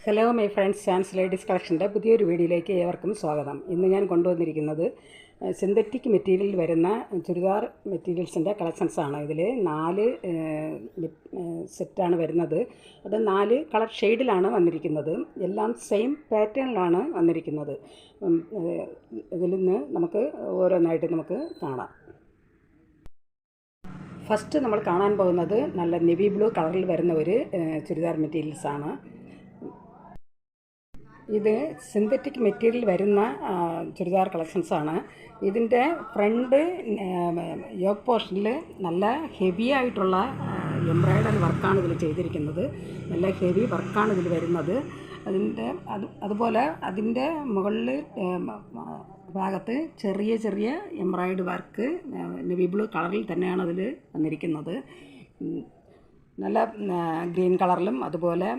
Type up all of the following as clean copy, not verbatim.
Hello my friends, chance ladies കളക്ഷൻ്റെ പുതിയൊരു വീഡിയോയിലേക്ക് ഏവർക്കും സ്വാഗതം. ഇന്ന് ഞാൻ കൊണ്ടുവന്നിരിക്കുന്നത് സിന്തറ്റിക് മെറ്റീരിയൽ വരുന്ന ചുരിദാർ മെറ്റീരിയൽസിൻ്റെ കളക്ഷൻസാണ്. ഇതിൽ 4 സെറ്റാണ് വരുന്നത്. അത് 4 കളർ ഷെയ്ഡിലാണ് വന്നിരിക്കുന്നത്. എല്ലാം സെയിം പാറ്റേണിലാണ് വന്നിരിക്കുന്നത്. ഇതിൽ നിന്ന് നമുക്ക് ഓരോന്നായിട്ട് നമുക്ക് കാണാം. ഫസ്റ്റ് നമ്മൾ കാണാൻ പോകുന്നത് നല്ല നേവി ബ്ലൂ കളറിൽ വരുന്ന ഒരു ചുരിദാർ മെറ്റീരിയൽസാണ്. ഇത് സിന്തറ്റിക് മെറ്റീരിയൽ വരുന്ന ചുരിദാർ കളക്ഷൻസാണ്. ഇതിൻ്റെ ഫ്രണ്ട് യോക്ക് പോർഷനിൽ നല്ല ഹെവി ആയിട്ടുള്ള എംബ്രോയ്ഡറി വർക്കാണ് ഇതിൽ ചെയ്തിരിക്കുന്നത്. നല്ല ഹെവി വർക്കാണ് ഇതിൽ വരുന്നത്. അതുപോലെ അതിൻ്റെ മുകളിൽ ഭാഗത്ത് ചെറിയ ചെറിയ എംബ്രോയ്ഡറി വർക്ക് നേവി ബ്ലൂ കളറിൽ തന്നെയാണ് അതിൽ വന്നിരിക്കുന്നത്. നല്ല ഗ്രീൻ കളറിലും അതുപോലെ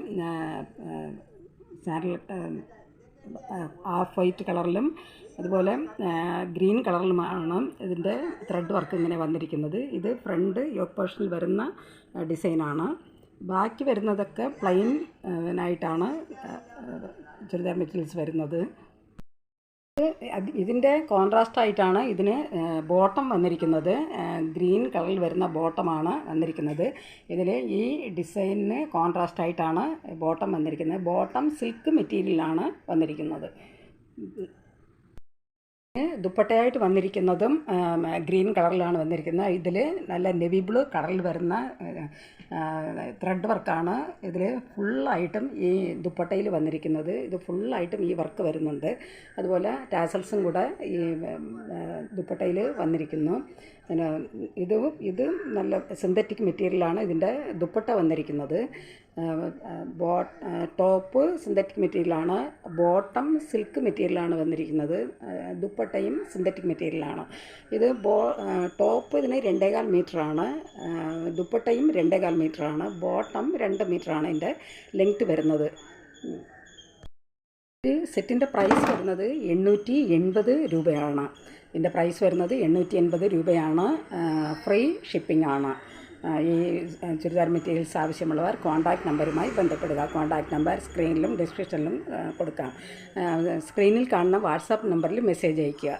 ഹാഫ് വൈറ്റ് കളറിലും അതുപോലെ ഗ്രീൻ കളറിലുമാണ് ഇതിൻ്റെ ത്രെഡ് വർക്ക് ഇങ്ങനെ വന്നിരിക്കുന്നത്. ഇത് ഫ്രണ്ട് യോക്ക് പോർഷനിൽ വരുന്ന ഡിസൈനാണ്. ബാക്കി വരുന്നതൊക്കെ പ്ലെയിൻ ആയിട്ടാണ് ചുരിദാർ മെറ്റീരിയൽസ് വരുന്നത്. ഇതിൻ്റെ കോൺട്രാസ്റ്റ് ആയിട്ടാണ് ഇതിന് ബോട്ടം വന്നിരിക്കുന്നത്. ഗ്രീൻ കളറിൽ വരുന്ന ബോട്ടമാണ് വന്നിരിക്കുന്നത്. ഇതിൽ ഈ ഡിസൈനിന് കോൺട്രാസ്റ്റ് ആയിട്ടാണ് ബോട്ടം വന്നിരിക്കുന്നത്. ബോട്ടം സിൽക്ക് മെറ്റീരിയലാണ് വന്നിരിക്കുന്നത്. ദുപ്പട്ടയായിട്ട് വന്നിരിക്കുന്നതും ഗ്രീൻ കളറിലാണ് വന്നിരിക്കുന്നത്. ഇതിൽ നല്ല നേവി ബ്ലൂ കളറിൽ വരുന്ന ത്രെഡ് വർക്കാണ് ഇതിൽ ഫുള്ളായിട്ടും ഈ ദുപ്പട്ടയിൽ വന്നിരിക്കുന്നത്. ഇത് ഫുള്ളായിട്ടും ഈ വർക്ക് വരുന്നുണ്ട്. അതുപോലെ ടാസൽസും കൂടെ ഈ ദുപ്പട്ടയിൽ വന്നിരിക്കുന്നു. ഇത് നല്ല സിന്തറ്റിക് മെറ്റീരിയലാണ് ഇതിൻ്റെ ദുപ്പട്ട വന്നിരിക്കുന്നത്. ടോപ്പ് സിന്തറ്റിക് മെറ്റീരിയലാണ്, ബോട്ടം സിൽക്ക് മെറ്റീരിയലാണ് വന്നിരിക്കുന്നത്. ദുപ്പട്ടയും സിന്തറ്റിക് മെറ്റീരിയലാണ്. ഇത് ടോപ്പ് ഇതിന് 2.25 മീറ്ററാണ്, ദുപ്പട്ടയും 2.25 മീറ്ററാണ്, ബോട്ടം 2 മീറ്ററാണ് ഇതിൻ്റെ ലെങ്ത്ത് വരുന്നത്. സെറ്റിൻ്റെ പ്രൈസ് വരുന്നത് 880 രൂപയാണ്. ഇതിൻ്റെ പ്രൈസ് വരുന്നത് 880 രൂപയാണ്. ഫ്രീ ഷിപ്പിംഗ് ആണ്. ഈ ചുരിദാർ മെറ്റീരിയൽസ് ആവശ്യമുള്ളവർ കോൺടാക്റ്റ് നമ്പറുമായി ബന്ധപ്പെടുക. കോൺടാക്റ്റ് നമ്പർ സ്ക്രീനിലും ഡിസ്ക്രിപ്ഷനിലും കൊടുക്കാം. സ്ക്രീനിൽ കാണുന്ന വാട്സാപ്പ് നമ്പറിൽ മെസ്സേജ് അയയ്ക്കുക.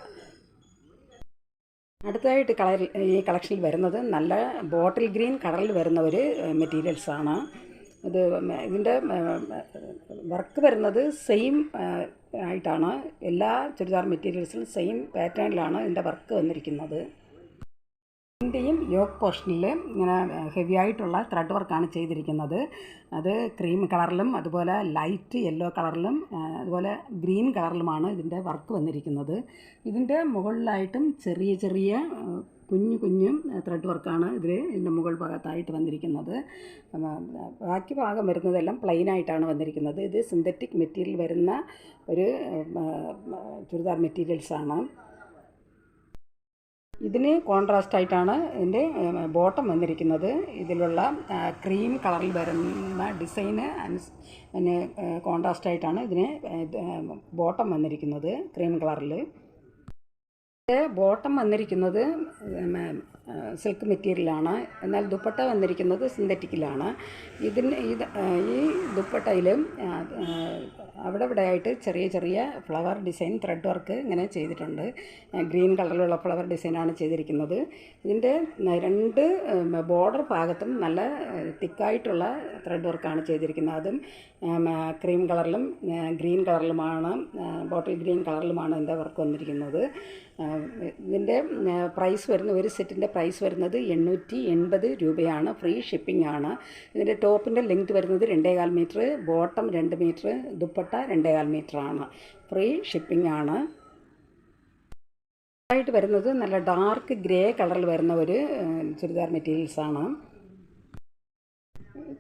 അടുത്തതായിട്ട് ഈ കളക്ഷനിൽ വരുന്നത് നല്ല ബോട്ടിൽ ഗ്രീൻ കളറിൽ വരുന്ന ഒരു മെറ്റീരിയൽസാണ്. ഇതിൻ്റെ വർക്ക് വരുന്നത് സെയിം ആയിട്ടാണ്. എല്ലാ ചുരിദാർ മെറ്റീരിയൽസിലും സെയിം പാറ്റേണിലാണ് ഇതിൻ്റെ വർക്ക് വന്നിരിക്കുന്നത്. ഇതിൻ്റെയും യോക്ക് പോർഷനിൽ ഇങ്ങനെ ഹെവി ആയിട്ടുള്ള ത്രെഡ് വർക്കാണ് ചെയ്തിരിക്കുന്നത്. അത് ക്രീം കളറിലും അതുപോലെ ലൈറ്റ് യെല്ലോ കളറിലും അതുപോലെ ഗ്രീൻ കളറിലുമാണ് ഇതിൻ്റെ വർക്ക് വന്നിരിക്കുന്നത്. ഇതിൻ്റെ മുകളിലായിട്ടും ചെറിയ ചെറിയ കുഞ്ഞു ത്രെഡ് വർക്കാണ് ഇതിൻ്റെ മുകൾ ഭാഗത്തായിട്ട് വന്നിരിക്കുന്നത്. ബാക്കി ഭാഗം വരുന്നതെല്ലാം പ്ലെയിനായിട്ടാണ് വന്നിരിക്കുന്നത്. ഇത് സിന്തറ്റിക് മെറ്റീരിയൽ വരുന്ന ഒരു ചുരിദാർ മെറ്റീരിയൽസാണ്. ഇതിന് കോൺട്രാസ്റ്റ് ആയിട്ടാണ് ഇതിൻ്റെ ബോട്ടം വന്നിരിക്കുന്നത്. ഇതിലുള്ള ക്രീം കളറിൽ വരുന്ന ഡിസൈന് കോൺട്രാസ്റ്റ് ആയിട്ടാണ് ഇതിന് ബോട്ടം വന്നിരിക്കുന്നത്, ക്രീം കളറിൽ. ബോട്ടം വന്നിരിക്കുന്നത് സിൽക്ക് മെറ്റീരിയലാണ്, എന്നാൽ ദുപ്പട്ട വന്നിരിക്കുന്നത് സിന്തറ്റിക്കിലാണ്. ഈ ദുപ്പട്ടയിൽ അവിടെ ആയിട്ട് ചെറിയ ചെറിയ ഫ്ലവർ ഡിസൈൻ ത്രെഡ് വർക്ക് ഇങ്ങനെ ചെയ്തിട്ടുണ്ട്. ഗ്രീൻ കളറിലുള്ള ഫ്ലവർ ഡിസൈനാണ് ചെയ്തിരിക്കുന്നത്. ഇതിൻ്റെ 2 ബോർഡർ ഭാഗത്തും നല്ല തിക്കായിട്ടുള്ള ത്രെഡ് വർക്കാണ് ചെയ്തിരിക്കുന്നത്. അതും ക്രീം കളറിലും ഗ്രീൻ കളറിലുമാണ്, ബോട്ടിൽ ഗ്രീൻ കളറിലുമാണ് ഇതിൻ്റെ വർക്ക് വന്നിരിക്കുന്നത്. ഇതിൻ്റെ പ്രൈസ് ഒരു സെറ്റിൻ്റെ പ്രൈസ് വരുന്നത് 880 രൂപയാണ്. ഫ്രീ ഷിപ്പിംഗ് ആണ്. ഇതിൻ്റെ ടോപ്പിൻ്റെ ലെങ്ത് വരുന്നത് 2.25 മീറ്റർ, ബോട്ടം 2 മീറ്റർ, ദുപ്പട്ട 2.25 മീറ്ററാണ്. ഫ്രീ ഷിപ്പിംഗ് ആണ്. ആയിട്ട് വരുന്നത് നല്ല ഡാർക്ക് ഗ്രേ കളറിൽ വരുന്ന ഒരു ചുരിദാർ മെറ്റീരിയൽസാണ്.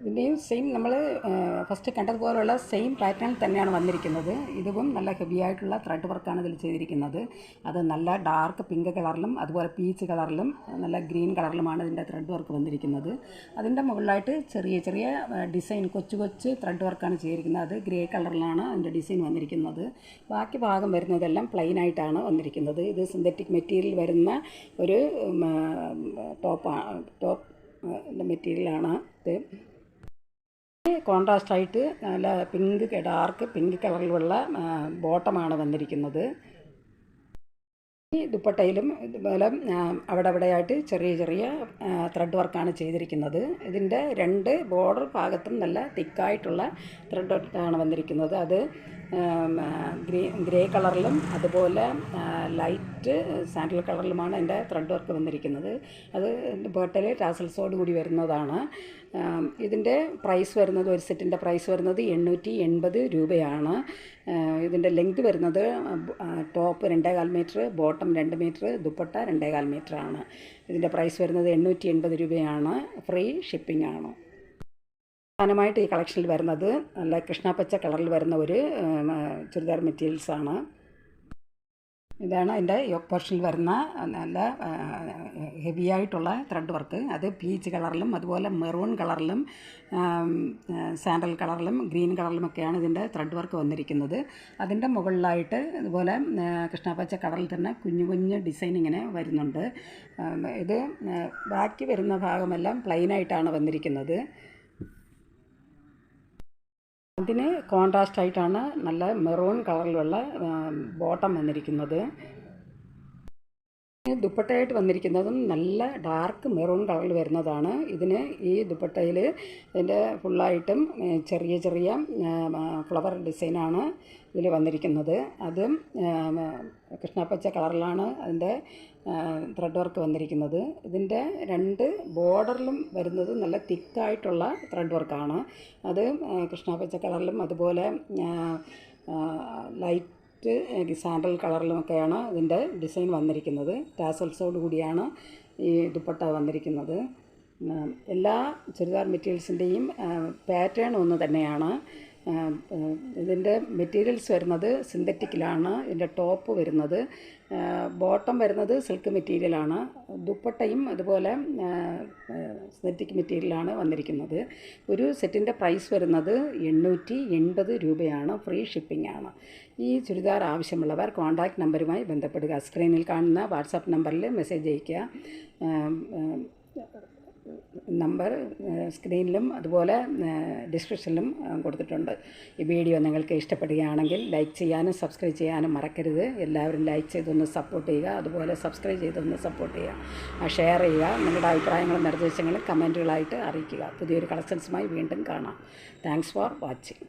ഇതിൻ്റെയും സെയിം നമ്മൾ ഫസ്റ്റ് കണ്ടതുപോലുള്ള സെയിം പാറ്റേൺ തന്നെയാണ് വന്നിരിക്കുന്നത്. ഇതും നല്ല ഹെവി ആയിട്ടുള്ള ത്രെഡ് വർക്കാണ് ഇതിൽ ചെയ്തിരിക്കുന്നത്. അത് നല്ല ഡാർക്ക് പിങ്ക് കളറിലും അതുപോലെ പീച്ച് കളറിലും നല്ല ഗ്രീൻ കളറിലുമാണ് ഇതിൻ്റെ ത്രെഡ് വർക്ക് വന്നിരിക്കുന്നത്. അതിൻ്റെ മുകളിലായിട്ട് ചെറിയ ചെറിയ ഡിസൈൻ കൊച്ചു ത്രെഡ് വർക്കാണ് ചെയ്തിരിക്കുന്നത്. അത് ഗ്രേ കളറിലാണ് അതിൻ്റെ ഡിസൈൻ വന്നിരിക്കുന്നത്. ബാക്കി ഭാഗം വരുന്നതെല്ലാം പ്ലെയിൻ ആയിട്ടാണ് വന്നിരിക്കുന്നത്. ഇത് സിന്തറ്റിക് മെറ്റീരിയൽ വരുന്ന ഒരു ടോപ്പ് മെറ്റീരിയലാണ് ഇത്. കോൺട്രാസ്റ്റായിട്ട് നല്ല ഡാർക്ക് പിങ്ക് കളറിലുള്ള ബോട്ടമാണ് വന്നിരിക്കുന്നത്. ഈ ദുപ്പട്ടയിലും ഇതുപോലെ അവിടെ അവിടെയായിട്ട് ചെറിയ ചെറിയ ത്രെഡ് വർക്കാണ് ചെയ്തിരിക്കുന്നത്. ഇതിൻ്റെ രണ്ട് ബോർഡർ ഭാഗത്തും നല്ല തിക്കായിട്ടുള്ള ത്രെഡ് വർക്കാണ് വന്നിരിക്കുന്നത്. അത് ഗ്രേ കളറിലും അതുപോലെ ലൈറ്റ് സാൻഡൽ കളറിലുമാണ് അതിൻ്റെ ത്രെഡ് വർക്ക് വന്നിരിക്കുന്നത്. അത് ദുപ്പട്ടയിൽ ടാസൽസോട് കൂടി വരുന്നതാണ്. ഇതിൻ്റെ പ്രൈസ് വരുന്നത്, ഒരു സെറ്റിൻ്റെ പ്രൈസ് വരുന്നത് 880 രൂപയാണ്. ഇതിൻ്റെ ലെങ്ത് വരുന്നത് top 2.25 metre, bottom 2 metre, dupatta 2.25 മീറ്ററാണ്. ഇതിൻ്റെ പ്രൈസ് വരുന്നത് 880 രൂപയാണ്. ഫ്രീ ഷിപ്പിംഗ് ആണ്. പ്രധാനമായിട്ട് ഈ കളക്ഷനിൽ വരുന്നത് നല്ല കൃഷ്ണപ്പച്ച കളറിൽ വരുന്ന ഒരു ചുരിദാർ മെറ്റീരിയൽസാണ്. ഇതാണ് അതിൻ്റെ യോക്ക് പോർഷനിൽ വരുന്ന നല്ല ഹെവി ആയിട്ടുള്ള ത്രെഡ് വർക്ക്. അത് പീച്ച് കളറിലും അതുപോലെ മെറൂൺ കളറിലും സാൻഡൽ കളറിലും ഗ്രീൻ കളറിലുമൊക്കെയാണ് ഇതിൻ്റെ ത്രെഡ് വർക്ക് വന്നിരിക്കുന്നത്. അതിൻ്റെ മുകളിലായിട്ട് ഇതുപോലെ കൃഷ്ണപ്പച്ച കളറിൽ തന്നെ കുഞ്ഞു കുഞ്ഞു ഡിസൈൻ ഇങ്ങനെ വരുന്നുണ്ട്. ഇത് ബാക്കി വരുന്ന ഭാഗമെല്ലാം പ്ലെയിനായിട്ടാണ് വന്നിരിക്കുന്നത്. അതിന് കോൺട്രാസ്റ്റായിട്ടാണ് നല്ല മെറൂൺ കളറിലുള്ള ബോട്ടം വന്നിരിക്കുന്നത്. ദുപ്പട്ടയായിട്ട് വന്നിരിക്കുന്നതും നല്ല ഡാർക്ക് മെറൂൺ കളറിൽ വരുന്നതാണ്. ഇതിന് ഈ ദുപ്പട്ടയിൽ ഇതിൻ്റെ ഫുള്ളായിട്ടും ചെറിയ ചെറിയ ഫ്ലവർ ഡിസൈനാണ് ഇതിൽ വന്നിരിക്കുന്നത്. അതും കൃഷ്ണപ്പച്ച കളറിലാണ് അതിൻ്റെ ത്രെഡ് വർക്ക് വന്നിരിക്കുന്നത്. ഇതിൻ്റെ രണ്ട് ബോർഡറിലും വരുന്നത് നല്ല തിക്കായിട്ടുള്ള ത്രെഡ് വർക്കാണ്. അത് കൃഷ്ണപ്പച്ച കളറിലും അതുപോലെ ലൈറ്റ് സാൻഡൽ കളറിലുമൊക്കെയാണ് ഇതിൻ്റെ ഡിസൈൻ വന്നിരിക്കുന്നത്. ടാസൽസോട് കൂടിയാണ് ഈ ദുപ്പട്ട വന്നിരിക്കുന്നത്. എല്ലാ ചുരിദാർ മെറ്റീരിയൽസിൻ്റെയും പാറ്റേൺ ഒന്ന് തന്നെയാണ്. ഇതിൻ്റെ മെറ്റീരിയൽസ് വരുന്നത് സിന്തറ്റിക്കിലാണ്. ഇതിൻ്റെ ടോപ്പ് വരുന്നത്, ബോട്ടം വരുന്നത് സിൽക്ക് മെറ്റീരിയലാണ്. ദുപ്പട്ടയും അതുപോലെ സിന്തറ്റിക് മെറ്റീരിയലാണ് വന്നിരിക്കുന്നത്. ഒരു സെറ്റിൻ്റെ പ്രൈസ് വരുന്നത് 880 രൂപയാണ്. ഫ്രീ ഷിപ്പിംഗ് ആണ്. ഈ ചുരിദാർ ആവശ്യമുള്ളവർ കോൺടാക്റ്റ് നമ്പറുമായി ബന്ധപ്പെടുക. സ്ക്രീനിൽ കാണുന്ന വാട്സാപ്പ് നമ്പറിൽ മെസ്സേജ് അയയ്ക്കുക. നമ്പർ സ്ക്രീനിലും അതുപോലെ ഡിസ്ക്രിപ്ഷനിലും കൊടുത്തിട്ടുണ്ട്. ഈ വീഡിയോ നിങ്ങൾക്ക് ഇഷ്ടപ്പെടുകയാണെങ്കിൽ ലൈക്ക് ചെയ്യാനും സബ്സ്ക്രൈബ് ചെയ്യാനും മറക്കരുത്. എല്ലാവരും ലൈക്ക് ചെയ്തൊന്ന് സപ്പോർട്ട് ചെയ്യുക, അതുപോലെ സബ്സ്ക്രൈബ് ചെയ്തൊന്ന് സപ്പോർട്ട് ചെയ്യുക, ഷെയർ ചെയ്യുക. നിങ്ങളുടെ അഭിപ്രായങ്ങളും നിർദ്ദേശങ്ങളും കമൻറ്റുകളായിട്ട് അറിയിക്കുക. പുതിയൊരു കളക്ഷൻസുമായി വീണ്ടും കാണാം. Thanks for watching.